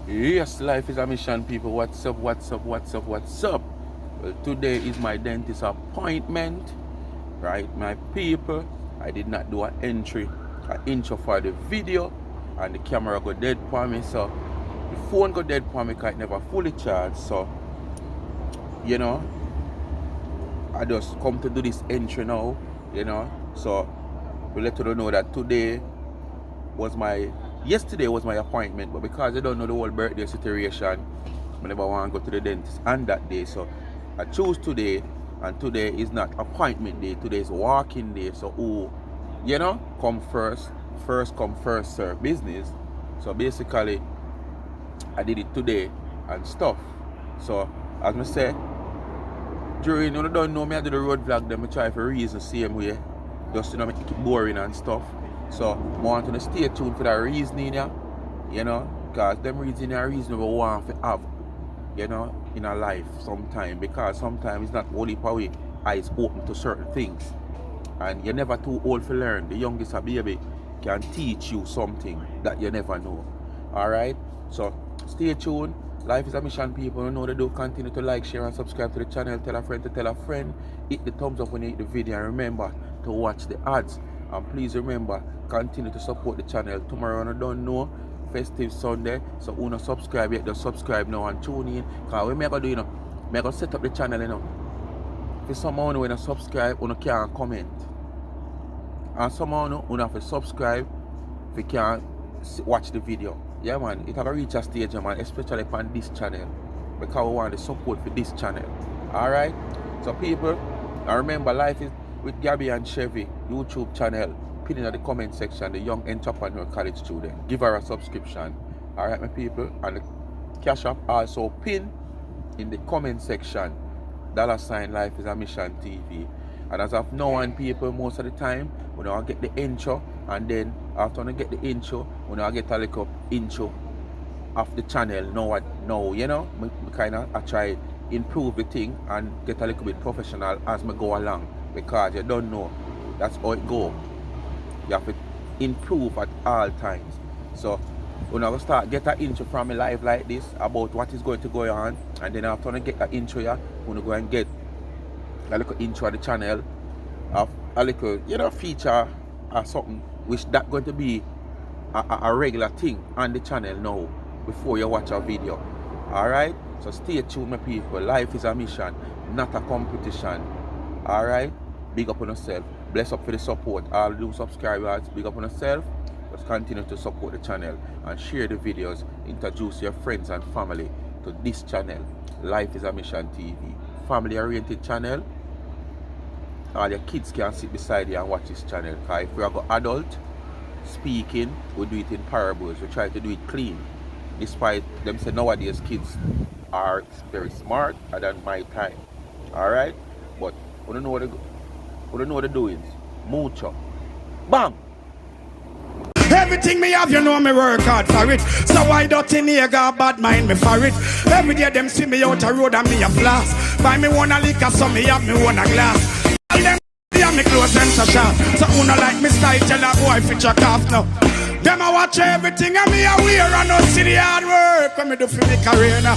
Yes, life is a mission, people. What's up, what's up, what's up, what's up? Well, today is my dentist appointment, right, my people? I did not do an entry, an intro for the video, and the camera go dead for me, so the phone go dead for me because it never fully charged, so, you know, I just come to do this entry now, so we let you know that was my yesterday was my appointment, but because I don't know the whole birthday situation, I never want to go to the dentist on that day. So I choose today, and today is not appointment day. Today is walking day. So who, come first come first serve business. So basically, I did it today and stuff. So as I say, during you don't know me, I do the road vlog. Them I try for reason same way, just make it boring and stuff. So I want to stay tuned for that reasoning, yeah, because them reasoning are reasonable want to have, in a life sometime, because sometimes it's not only for we eyes open to certain things, and you're never too old to learn. The youngest a baby can teach you something that you never know. All right, so stay tuned. Life is a mission, people. You know what to do. Continue to like, share, and subscribe to the channel. Tell a friend to tell a friend. Hit the thumbs up when you hit the video, and remember to watch the ads. And please remember, continue to support the channel. Tomorrow, I don't know, festive Sunday, so who not subscribe yet, just subscribe now and tune in. Because when I go do, I go set up the channel, If someone when I subscribe, you can comment. And someone who have to subscribe, if you can watch the video. Yeah, man, it have reach a stage, man, especially on this channel, because we want the support for this channel. Alright? So people, and remember, life is with Gabby and Chevy YouTube channel. Pin in the comment section, the young entrepreneur college student. Give her a subscription. Alright, my people. And the cash app also pin in the comment section. $ Life is a Mission TV. And as of now on, people, most of the time, when I get the intro, and then after I get the intro, when I get a little intro of the channel, I try improve the thing and get a little bit professional as I go along, because you don't know, that's how it go. You have to improve at all times. So when I start get an intro from me live like this about what is going to go on, and then after I get that intro, when I go and get a little intro of the channel, of a little, feature or something, which that going to be a regular thing on the channel now before you watch a video. Alright? So stay tuned, my people. Life is a mission, not a competition. Alright? Big up on yourself. Bless up for the support. All new subscribers, big up on yourself. Just continue to support the channel and share the videos. Introduce your friends and family to this channel. Life is a Mission TV. Family oriented channel. All your kids can sit beside you and watch this channel. Because if we are adult speaking, we do it in parables. We try to do it clean. Despite them say nowadays kids are very smart than my time. Alright? But we don't know what the doings. Mucho. Bang! Everything me have, me work hard for it. So why don't you nigga bad mind me for it? Every day them see me out a road and me a flash. Buy me one a liquor, so me have me one a glass. All them me close them so sharp. So who no like me style, tell a boy fit your calf now. Them a watch everything and me a wear and no see the hard work when me do for me career now.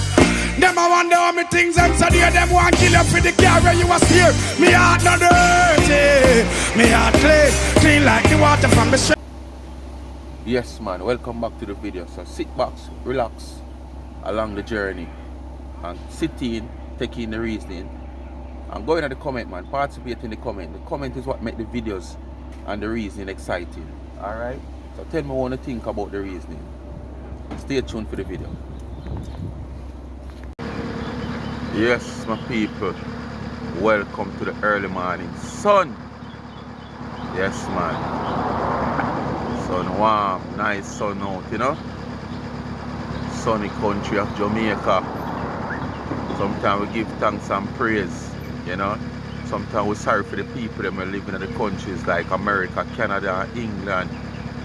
Them a wonder how me things and so there them want kill you for the car where you was here. Me heart no dirty, me heart clean like the water from the stream. Yes, man, welcome back to the video. So sit back, relax along the journey, and sit in, take in the reasoning, and go in the comment, man. Participate in the comment. The comment is what make the videos and the reasoning exciting. Alright? So tell me what you think about the reasoning. Stay tuned for the video. Yes, my people, welcome to the early morning sun. Yes, man. Sun warm, nice sun out, sunny country of Jamaica. Sometimes we give thanks and praise, Sometimes we're sorry for the people that are living in the countries like America, Canada, England,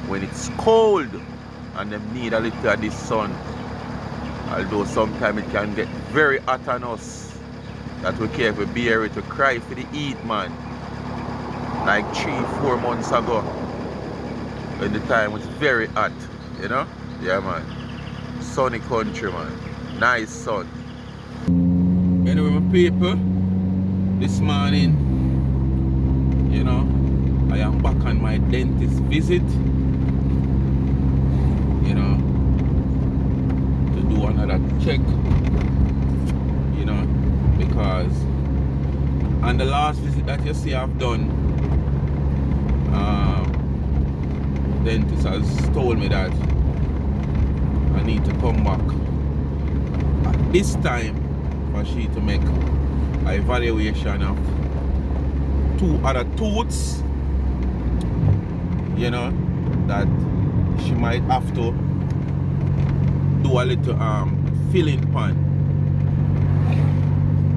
when it's cold and they need a little of this sun. Although sometimes it can get very hot on us, that we can't even bear it, to cry for the heat, man. Like 3-4 months ago, when the time was very hot, Yeah, man. sunny country, man. Nice sun. Anyway, my people, this morning, you know, I am back on my dentist visit, you know, to do another check, you know, because on the last visit that you see I've done, dentist has told me that I need to come back at this time for she to make an evaluation of 2 other tooths, you know, that she might have to do a little filling pan,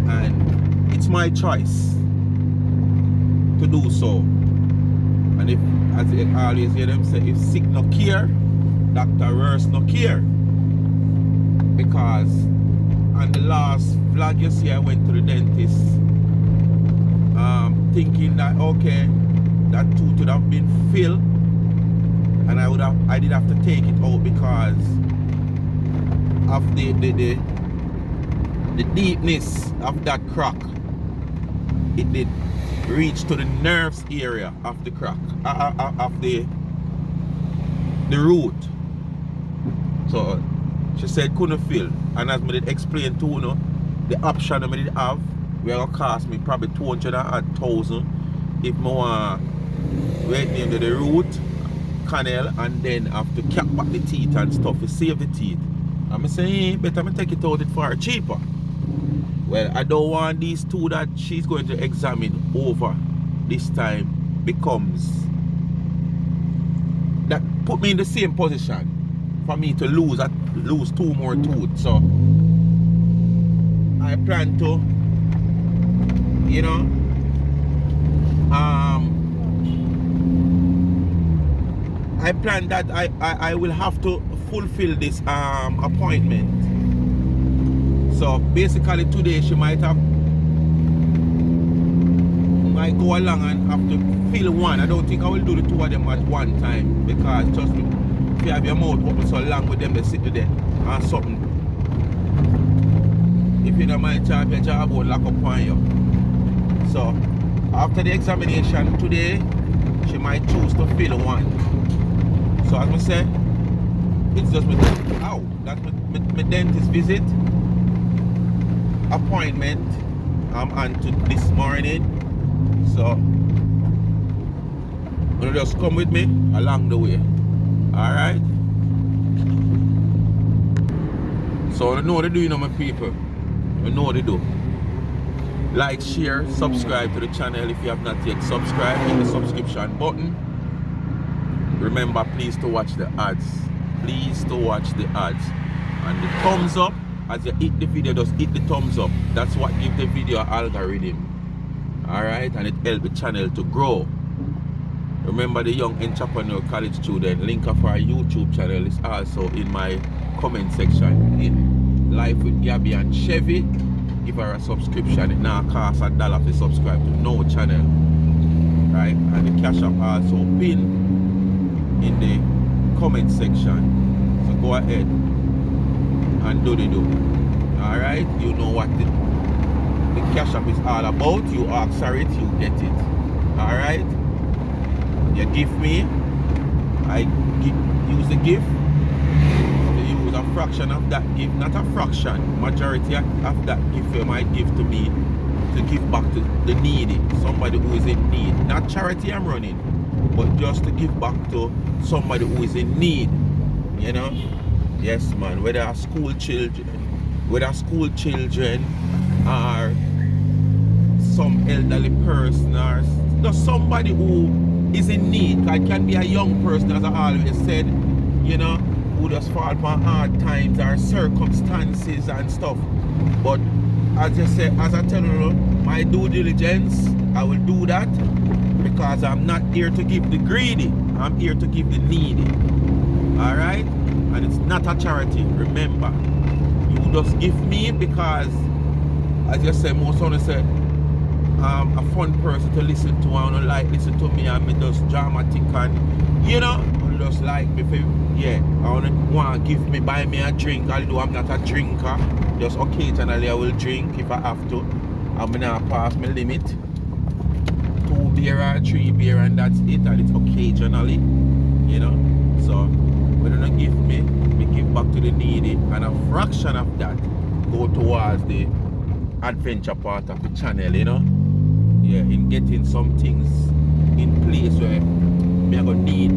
and it's my choice to do so. And if, as I always hear them say, if sick no care, doctor worse no care. Because on the last vlog you see, I went to the dentist thinking that okay, that tooth would have been filled, and I did have to take it out because of the deepness of that crack. It did reach to the nerves area of the crack, of the root. So she said couldn't fill, and as I did explain to you know, the option I did have will cost me probably 200,000 if I want right into the root canal and then have to cap back the teeth and stuff to save the teeth. I'm saying better me take it out it far cheaper. Well, I don't want these 2 that she's going to examine over this time becomes that put me in the same position for me to lose 2 more tooth. So I plan to, you know, I plan that I will have to fulfill this appointment. So basically today she might go along and have to fill 1. I don't think I will do the 2 of them at one time, because trust me, if you have your mouth open so long with them, they sit there and something. If you don't mind job, your job will lock up on you. So after the examination today, she might choose to fill 1. So as I say, it's just that's my dentist visit appointment on to this morning. So you'll just come with me along the way. Alright? So you know what they do, you know, my people. You know what they do. Like, share, subscribe to the channel if you have not yet subscribed. Hit the subscription button. Remember, please to watch the ads. Please to watch the ads. And the thumbs up. As you hit the video, just hit the thumbs up. That's what gives the video an algorithm. Alright? And it helps the channel to grow. Remember, the Young Entrepreneur College student, link of our YouTube channel is also in my comment section. In Life with Gabby and Chevy. Give her a subscription. It now costs $1 to subscribe to no channel. Right? And the cash app also pinned in the comment section. So go ahead and do. Alright, you know what the cash app is all about. You ask for it, you get it. Alright, you give me, I use the gift to use a fraction of that gift, not a fraction, majority of that gift you might give to me to give back to the needy, somebody who is in need. Not charity I'm running, but just to give back to somebody who is in need, you know. Yes, man, whether school children or some elderly person or just somebody who is in need. It can be a young person, as I always said, you know, who just fall upon hard times or circumstances and stuff. But as I tell you, my due diligence, I will do that, because I'm not here to give the greedy, I'm here to give the needy. Alright? And it's not a charity, remember. You just give me because, as you say, most of them say, a fun person to listen to, and listen to me, and me just dramatic, and you know, you just like me for yeah, I want to buy me a drink, although I'm not a drinker. Just occasionally I will drink if I have to. I'm gonna pass my limit. 2 beer or 3 beer and that's it, and it's occasionally, you know. So when you don't give me give back to the needy, and a fraction of that go towards the adventure part of the channel, you know. Yeah, in getting some things in place where me I go need,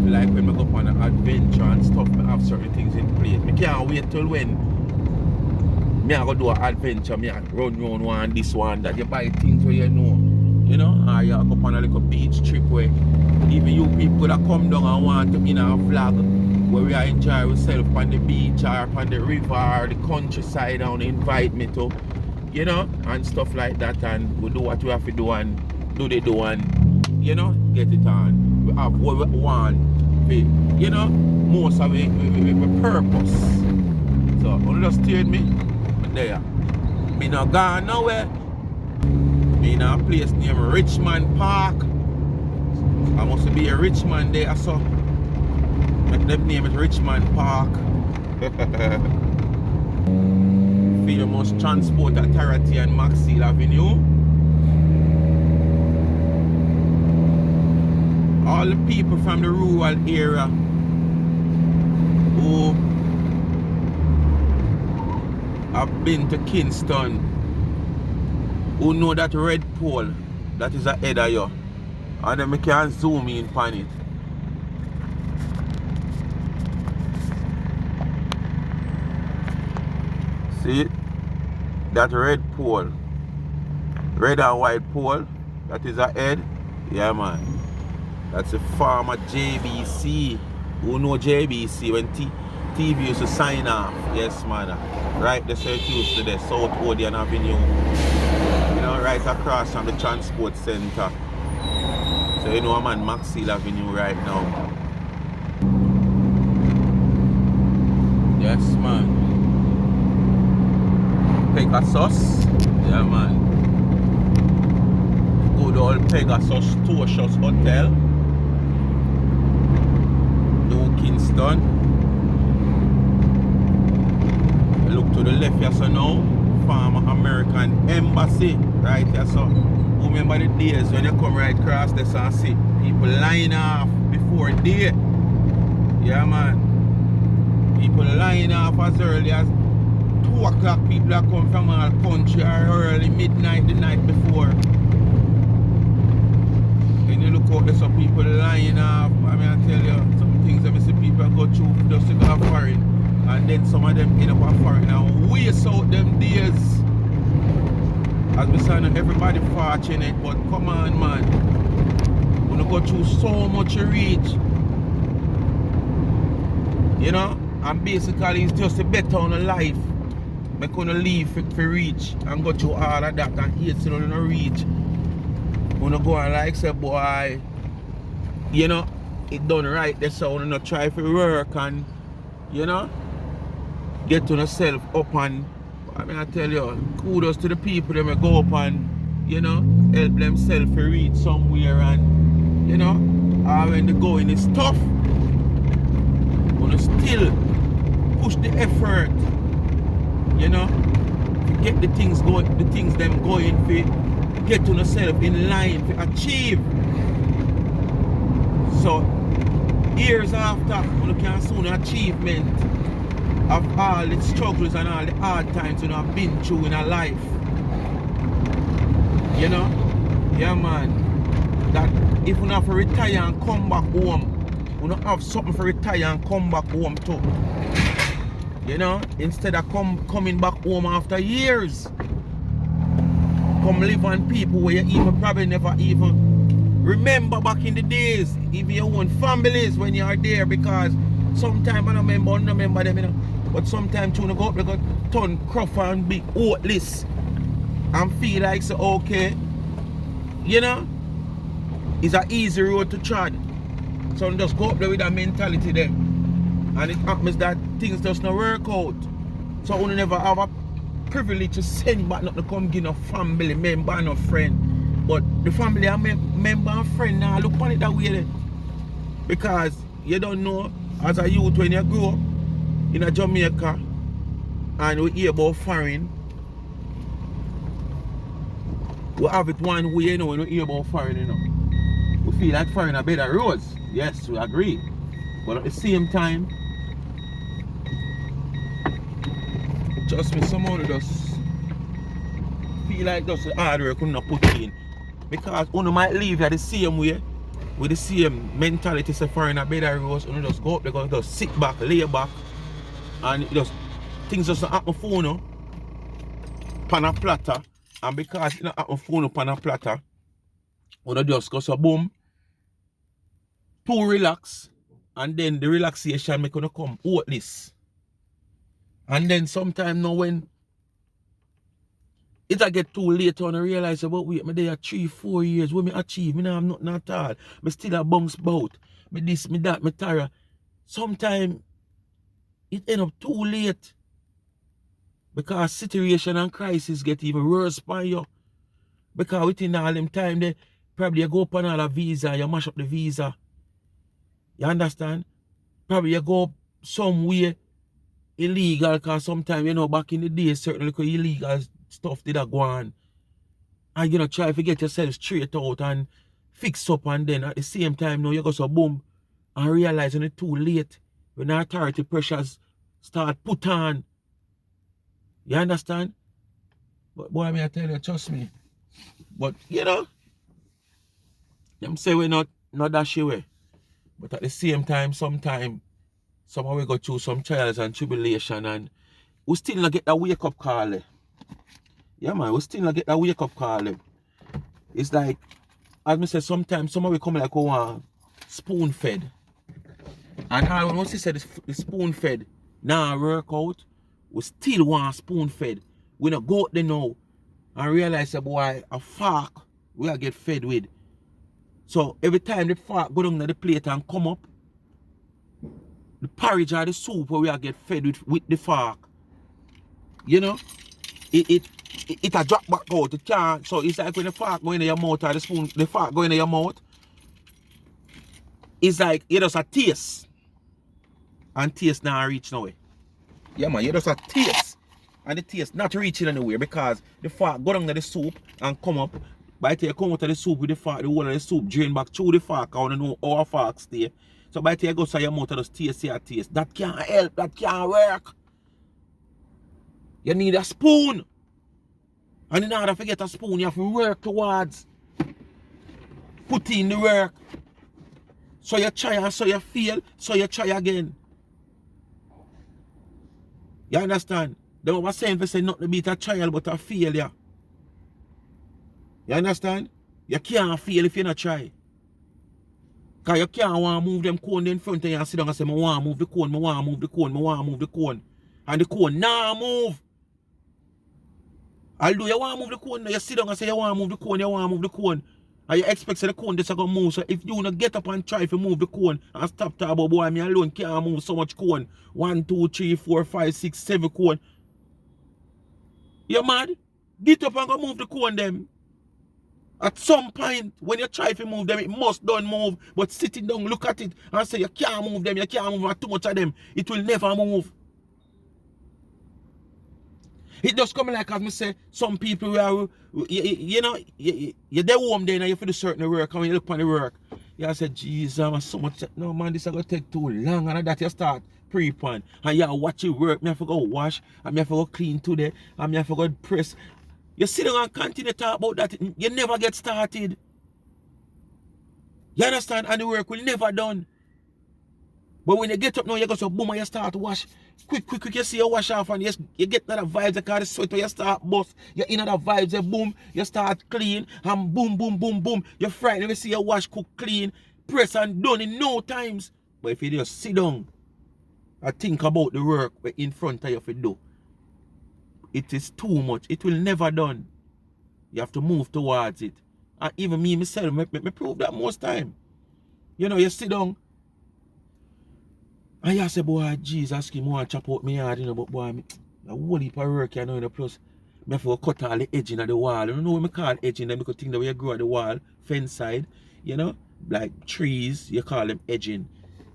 like when I go on an adventure and stuff, I have certain things in place. I can't wait till when me I go do an adventure, me I run round one, this one, that you buy things where you know, or you go on a little beach trip where even you people that come down and want to be in a vlog where we are enjoy ourselves on the beach or on the river or the countryside and invite me to, you know, and stuff like that, and we do what we have to do and do and, you know, get it on. We have what we want, you know, most of it with purpose. So, when you just steered me, I'm there. Me not gone nowhere. Me in a place named Richmond Park. I must be a rich man there, so make them name it Richmond Park. Famous Transport Authority and Maxfield Avenue. All the people from the rural area who have been to Kingston, who know that red pole that is ahead of you, and then we can zoom in on it. See it? That red pole, red and white pole that is ahead. Yeah, man, that's a farmer JBC. Who know JBC when TV used to sign off? Yes, man. Right, the so it used to the South Odeon Avenue, you know, right across from the transport center. So you know I'm on Maxfield Avenue right now. Yes, man. Pegasus. Yeah, man. Good old Pegasus Torshus Hotel. New Kingston. Look to the left here, so now. Farmer American Embassy. Right here, so. Remember the days when you come right across this and see people line off before day. Yeah, man. People line off as early as 2 o'clock. People that come from all country or early midnight the night before. And you look out there, some people line off. I mean, I tell you, some things that I see people go through just to go foreign. And then some of them end up a foreign and waste out them days. As we say, everybody fortunate, but come on, man. When you go through so much you reach, you know, and basically it's just a better on a life. Make you leave for reach and go through all of that and hate still on reach. When you go and like say, boy, you know, it done right there, so when you try to work and, you know, get to yourself up and, I mean, I tell you, kudos to the people that may go up and, you know, help themselves to reach somewhere and, you know, when the going is tough, but still push the effort, you know, to get the things going, them going, to get to yourself in line, to achieve. So, years after, when you can see an achievement of all the struggles and all the hard times you have been through in a life. You know? Yeah, man. That if you have to retire and come back home, you don't have something for retire and come back home too. You know? Instead of coming back home after years. Come live on people where you even probably never even remember back in the days. Even your own families when you are there, because sometimes I don't remember them, you know. But sometimes you go up, they go turn cruffer and big oatless and feel like so okay, you know, it's an easy road to trod. So just go up there with that mentality there. And it happens that things just not work out. So you never have a privilege to send back not to come give no family member and no friend. But the family member and friend now look on it that way there. Because you don't know as a youth when you grow up in a Jamaica and we hear about foreign, we have it one way, you know, when we hear about foreign, you know. We feel like foreign are better roads. Yes, we agree. But at the same time, trust me, someone just feel like that's the hard work we not put in. Because one might leave here the same way, with the same mentality, say foreign are better roads, and just go up there, just sit back, lay back, and it just, things just happen for you know, pan a platter. And because it not happen for you pan a platter, you just go so boom, too relax, and then the relaxation make you come out this. And then sometime now when it a get too late on I realize about wait, me there 3-4 years, what me achieve, me nah have nothing at all. Me still a bounce bout. Me this, me that, me tire. Sometime it end up too late. Because situation and crisis get even worse by you. Because within all them time they probably you go up on all a visa, you mash up the visa. You understand? Probably you go somewhere illegal, because sometimes, you know, back in the day, certain little illegal stuff did go on. And, you know, try to get yourself straight out and fix up, and then at the same time, now you go so boom, and realize when it's too late, when the authority pressures start put on. You understand? But boy, I tell you, trust me. But, you know, them say we're not that shit way. But at the same time, sometimes, somehow we go through some trials and tribulation, and we still not get that wake up call. Yeah, man, we still not get that wake up call. It's like, as I said, sometimes somehow we come like spoon fed. And once you said the spoon fed now work out, we still want spoon fed. We not go out there now and realize that boy, a fork we are get fed with. So every time the fork go down to the plate and come up, the porridge or the soup where we are get fed with the fork, you know, it a drop back out. It can't. So it's like when the fork go in your mouth or the fork go in your mouth, it's like you just a taste, and taste not reach nowhere. Yeah, man, you just a taste, and the taste not reaching anywhere because the fork go down to the soup and come up. By the time you come out of the soup with the fork, the whole of the soup drain back through the fork. I want to know how a fork stay. So by the time you go to your mouth, just taste your taste. That can't help, that can't work. You need a spoon. And in order to get a spoon, you have to work towards. Put in the work. So you try and so you fail, so you try again. You understand? They were saying for say not to beat a trial but a failure. You understand? You can't fail if you not try. Because you can't want to move them cone in front of you and sit down and say, I want to move the cone, I want to move the cone, I want to move the cone. And the cone, nah move. Although you want to move the cone, you sit down and say, you want to move the cone, you want to move the cone. And you expect the cone just to move. So if you not get up and try to move the cone and stop talking about, boy, me alone can't move so much cone. 1, 2, 3, 4, 5, 6, 7 cone. You mad? Get up and go move the cone them. At some point, when you try to move them, it must don't move. But sitting down, look at it and say you can't move them, you can't move too much of them. It will never move. It just come like as me say, some people are, you know, you're there home then and you feel certain work, and when you look on the work, you say, Jesus, I'm so much, no man, this is going to take too long, and that you start pre-pan, and you watch it work, me have to go wash, and me have to go clean today, and me have to go press. You sit down and continue to talk about that, you never get started. You understand? And the work will never done. But when you get up now, you go so boom and you start to wash. Quick, you see you wash off and you get that vibes, you can't sweat when you start bust. You're in that vibes, you boom, you start clean, and boom. You're frightened when you see you wash, cook, clean, press and done in no times. But if you just sit down and think about the work in front of you to do, it is too much. It will never done. You have to move towards it. And even me myself, me prove that most time. You know, you sit down and you say, boy, Jesus, I want to chop out my yard, you know, but boy, a whole heap of work, you know, you know, plus, I have to cut all the edging of the wall. You know what I call edging? Them because think that when you grow at the wall, fence side, you know, like trees, you call them edging.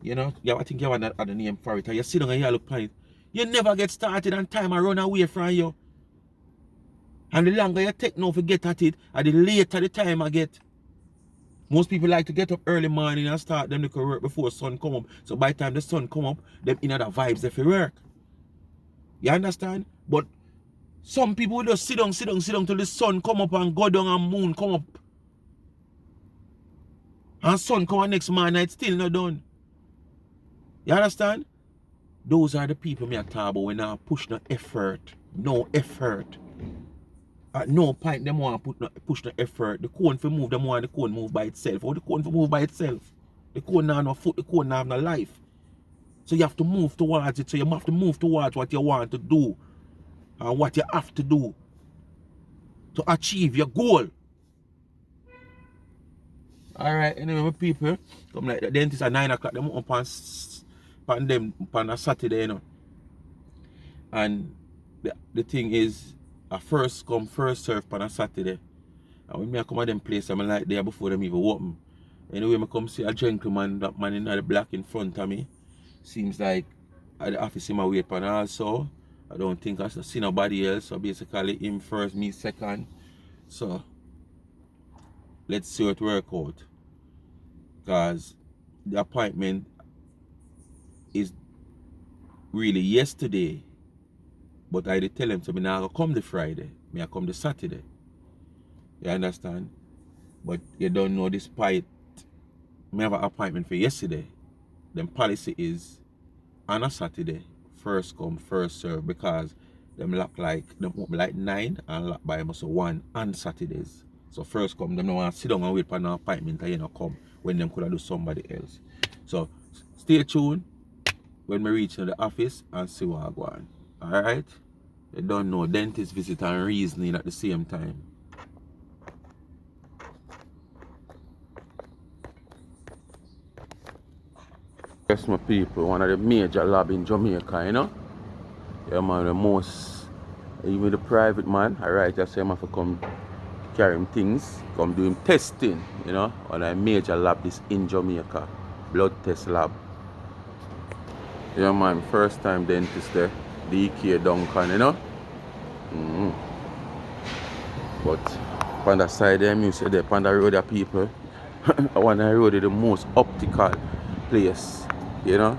You know, I think you have another name for it. And you sit down and you look at it. You never get started and time I run away from you. And the longer you take now to get at it, and the later the time I get. Most people like to get up early morning and start them to work before sun come up. So by the time the sun come up, them in other vibes they for work. You understand? But some people will just sit down till the sun come up and go down and moon come up. And sun come up next morning, it's still not done. You understand? Those are the people me talk about when I push no effort. No effort. At no point them want to push no effort. The cone for move, them want the cone move by itself. Or the cone for move by itself. The cone now have no foot, the cone now have no life. So you have to move towards it. So you have to move towards what you want to do. And what you have to do to achieve your goal. Alright, anyway, my people, come like the dentist at 9 o'clock, them up on a Saturday, you know. And the thing is, a first come, first serve on a Saturday. And when I come at them place, I'm like there before them even open. Anyway, I come see a gentleman, that man in the black in front of me. Seems like at the office in my way pan also. I don't think I see nobody else. So basically him first, me second. So let's see what work out. Because the appointment is really yesterday. But I did tell him, so I'm not going to come the Friday. I come the Saturday. You understand? But you don't know, despite I have an appointment for yesterday, the policy is on a Saturday, first come, first serve, because them lock like, them open like 9 and lock by almost 1 on Saturdays. So first come, them don't want to sit down and wait for an appointment and you know come when them could have do somebody else. So stay tuned when we reach the office and see what I go on. Alright? You don't know, dentist visit and reasoning at the same time. Yes, my people, one of the major lab in Jamaica, you know? Yeah, man, the most, even the private man, alright, I say I have to come carry him things, come do him testing, you know? On a major lab this in Jamaica, blood test lab. Yeah, man, first time dentist there, DK Duncan, you know? But on the side there, you say there, on the road of people, on the road is the most optical place, you know?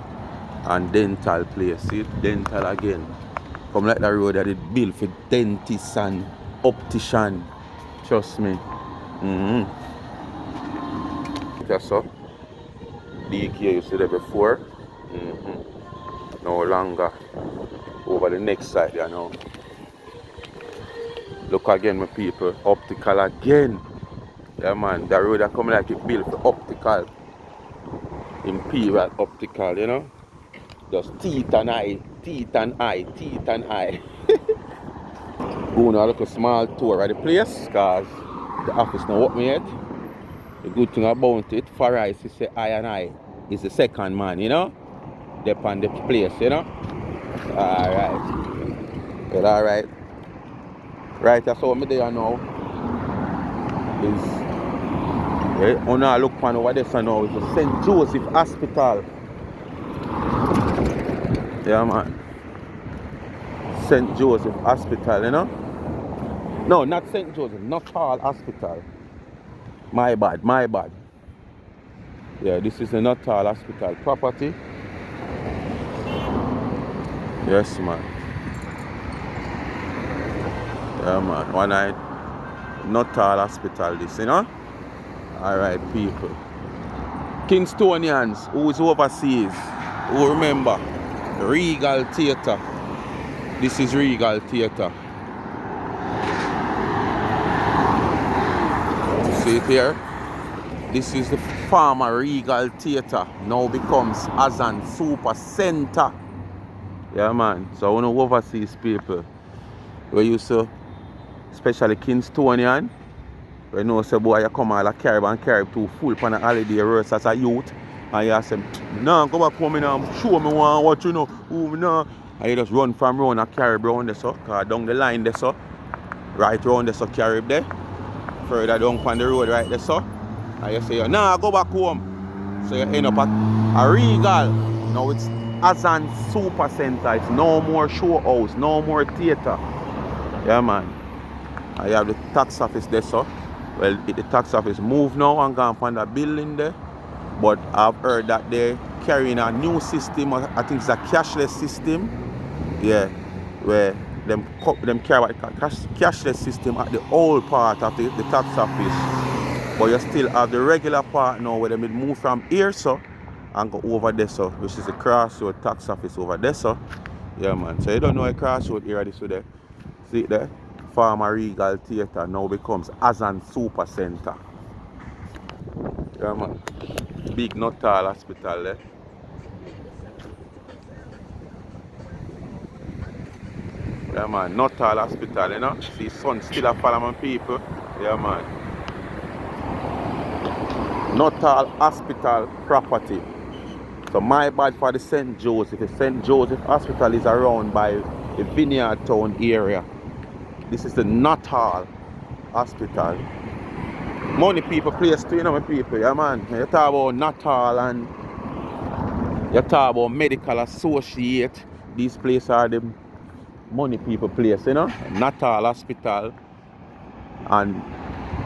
And dental place, see, dental again. Come like the road that it built for dentists and optician. Trust me. That's so. DK you see there before. No longer. Over the next side there now. Look again my people. Optical again. Yeah man, the road that come like it built for optical. Imperial optical, you know. Just teeth and eye, teeth and eye, teeth and eye. Going on a little small tour of the place, because the office not open yet. The good thing about it, for us, is say I and I is the second man, you know? They're on the place, you know? Alright. Well, alright. Right, that's how I'm there now. Is when I look on over there now, it's the St. Joseph Hospital. Yeah, man. St. Joseph Hospital, you know? No, not St. Joseph, Nuttall Hospital. My bad, my bad. Yeah, this is the Nuttall Hospital property. Yes, man. Yeah, man. One night, Nuttall Hospital, this, you know? Alright, people. Kingstonians, who is overseas, who remember, Regal Theatre. This is Regal Theatre. See it here? This is the former Regal Theatre. Now becomes Azan Super Center. Yeah, man. So one of overseas people, we used to, especially Kingstonian, we know say boy you come all a Carib too full for a holiday rest as a youth. And you say, nah, go back home and show me what you know. Nah. And you just run from round a Carib round there so, cause down the line there so. Right round there so Carib there. Further down on the road right there so. And you say, nah, go back home. So you end up at A Regal. Now it's Azan Super Center. It's no more show house, no more theater. Yeah, man. I have the tax office there, so. Well, the tax office moved now and gone from that building there. But I've heard that they're carrying a new system. I think it's a cashless system. Yeah, where them carry a cashless system at the old part of the tax office. But you still have the regular part now where they move from here, so, and go over there, so, which is the Crossroad tax office over there, so. Yeah, man. So you don't know a Crossroad area this way there. See it there? Former Regal Theatre now becomes Azan Super Center. Yeah, man. Big Nuttall Hospital there. Yeah, man. Nuttall Hospital, you know. See, son still a follow my people. Yeah, man. Nuttall Hospital property. So my bad for the St. Joseph. The St. Joseph Hospital is around by the Vineyard Town area. This is the Nuttall Hospital. Money people place too, you know, my people. Yeah, man. You talk about Nuttall and you talk about Medical Associate. These places are the money people place, you know. Nuttall Hospital and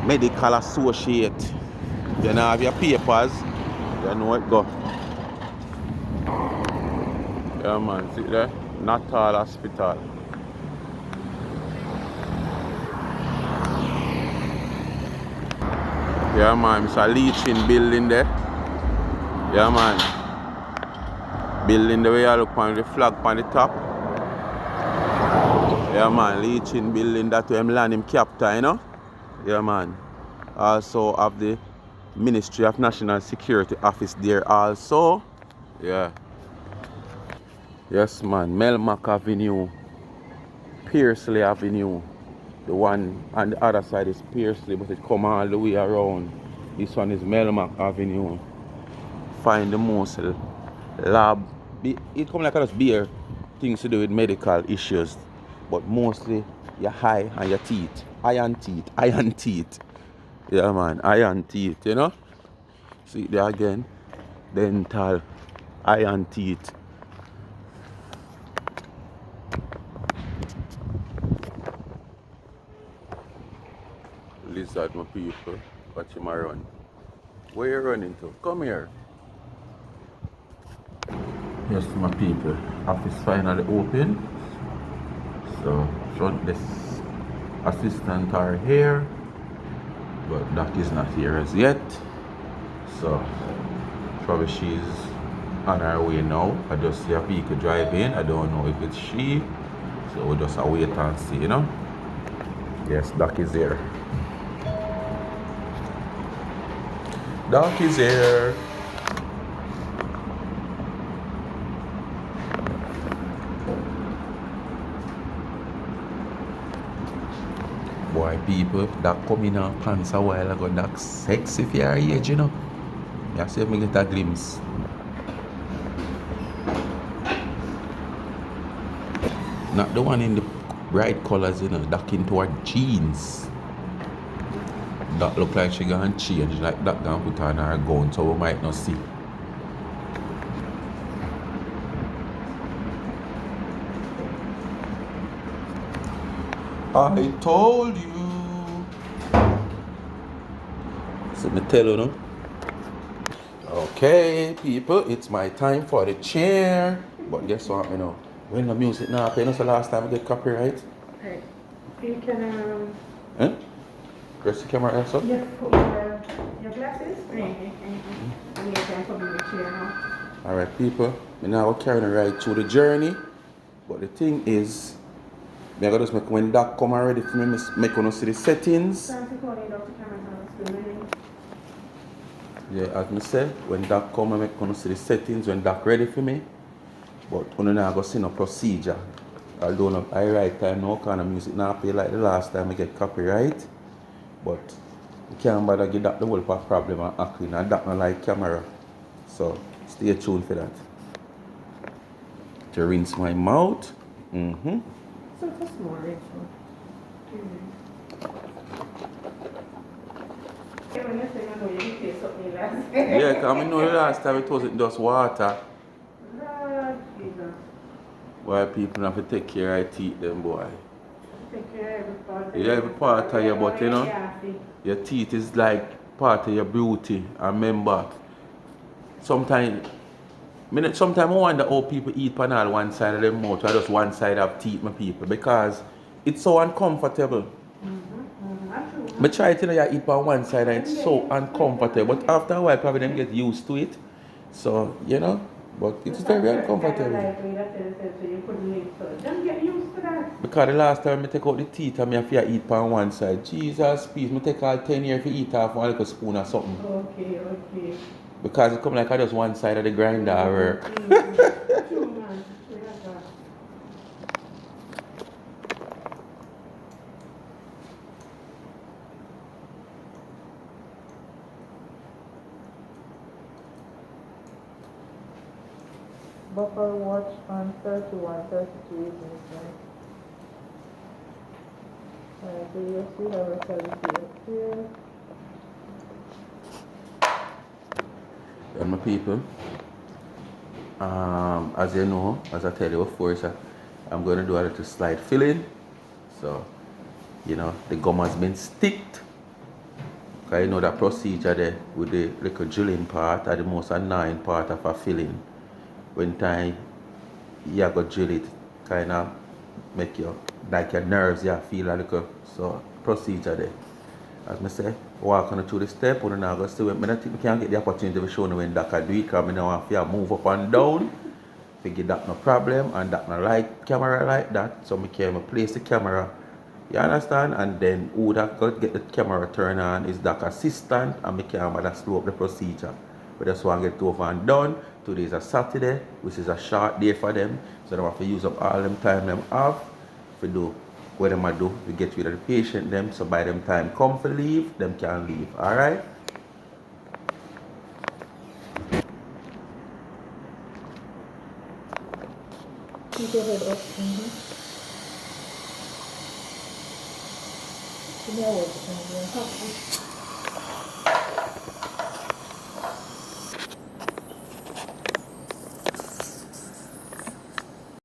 Medical Associate. You know, have your papers, you know it go. Yeah, man, see there? Nuttall Hospital. Yeah, man, it's a leaching building there. Yeah, man. Building the way I look on the flag on the top. Yeah, man, leaching building that way land him captain, you know? Yeah, man. Also have the Ministry of National Security office there also. Yeah. Yes, man. Melmac Avenue. Pearsley Avenue. The one on the other side is Pearsley, but it come all the way around. This one is Melmac Avenue. Find the most lab. It come like just beer things to do with medical issues, but mostly your eye and your teeth. Iron teeth. Yeah, man, iron teeth, you know? See it there again. Dental, iron teeth. Lizard, my people. Watch him run. Where you running to? Come here. Yes, my people. Office finally open. So, front desk assistant are here. But Doc is not here as yet. So, probably she's on her way now. I just see a vehicle drive in. I don't know if it's she. So, we'll just wait and see, you know. Yes, Doc is here. Doc is here. Boy, people, Doc come in our pants a while ago. Doc sexy for your age, you know. You see me get a glimpse. Not the one in the bright colors, you know. Doc into her jeans. That look like she gonna change, like that gonna put on her gown, so we might not see. I told you. So me tell you no. Okay, people, it's my time for the chair. But guess what, you know? When the music now playing, that's the last time I get copyright. Right. You can Eh? Press the camera also? yeah, put your glasses. And you can put in the chair now. Alright, people. Me now we're carrying right through the journey. But the thing is, me I gotta just make when Doc come already for me, make you see the settings. Yeah, as me say, when Doc come I make you see the settings when Doc ready for me. But you now go see no procedure. Although no, I right time no kind of music now play like the last time I get copyright. But you can't bother give that the whole problem and acting, and that not like camera. So stay tuned for that. To rinse my mouth. So just more, Rachel. When you say you know you taste something last. Yeah, because I know the last time it wasn't just water. Lord Jesus. Why people have to take care of teeth them boy. Take care of every part. Yeah, every part of your but you know, your teeth is like part of your beauty. And remember, sometimes I wonder how people eat panal one side of their mouth or just one side of teeth, my people, because it's so uncomfortable. I try to you eat on one side and it's so uncomfortable, but after a while probably them get used to it. So, you know, but it's very uncomfortable. Because the last time I take out the teeth and I have to eat on one side, Jesus, please, I take all 10 years to eat off one little spoon or something. Okay. Because it come like I just one side of the grinder work. True, man. Buffalo watch on 31, 32 is missing. Alright, so you'll see the rest of the field here. And my people, as you know, as I tell you before, I'm going to do a little slide filling. So, you know, the gum has been sticked. Because you know that procedure there with the little drilling part are the most annoying part of a filling. When time you go drill it, kind of make you, like your nerves, you feel a little, so procedure there. As I say, walk on through the step, when I go see when I think I can't get the opportunity to show you when Doctor do it, because I don't want to move up and down. Figure that no problem, and that no like camera like that, so I can place the camera. You understand? And then who that got get the camera turned on is that assistant, and I can slow up the procedure. We just want to get it over and done. Today is a Saturday, which is a short day for them, so they have to use up all them time them have to do what them do to get rid of the patient them, so by them time come for leave, them can leave. Alright? Keep your head up. Give me a word.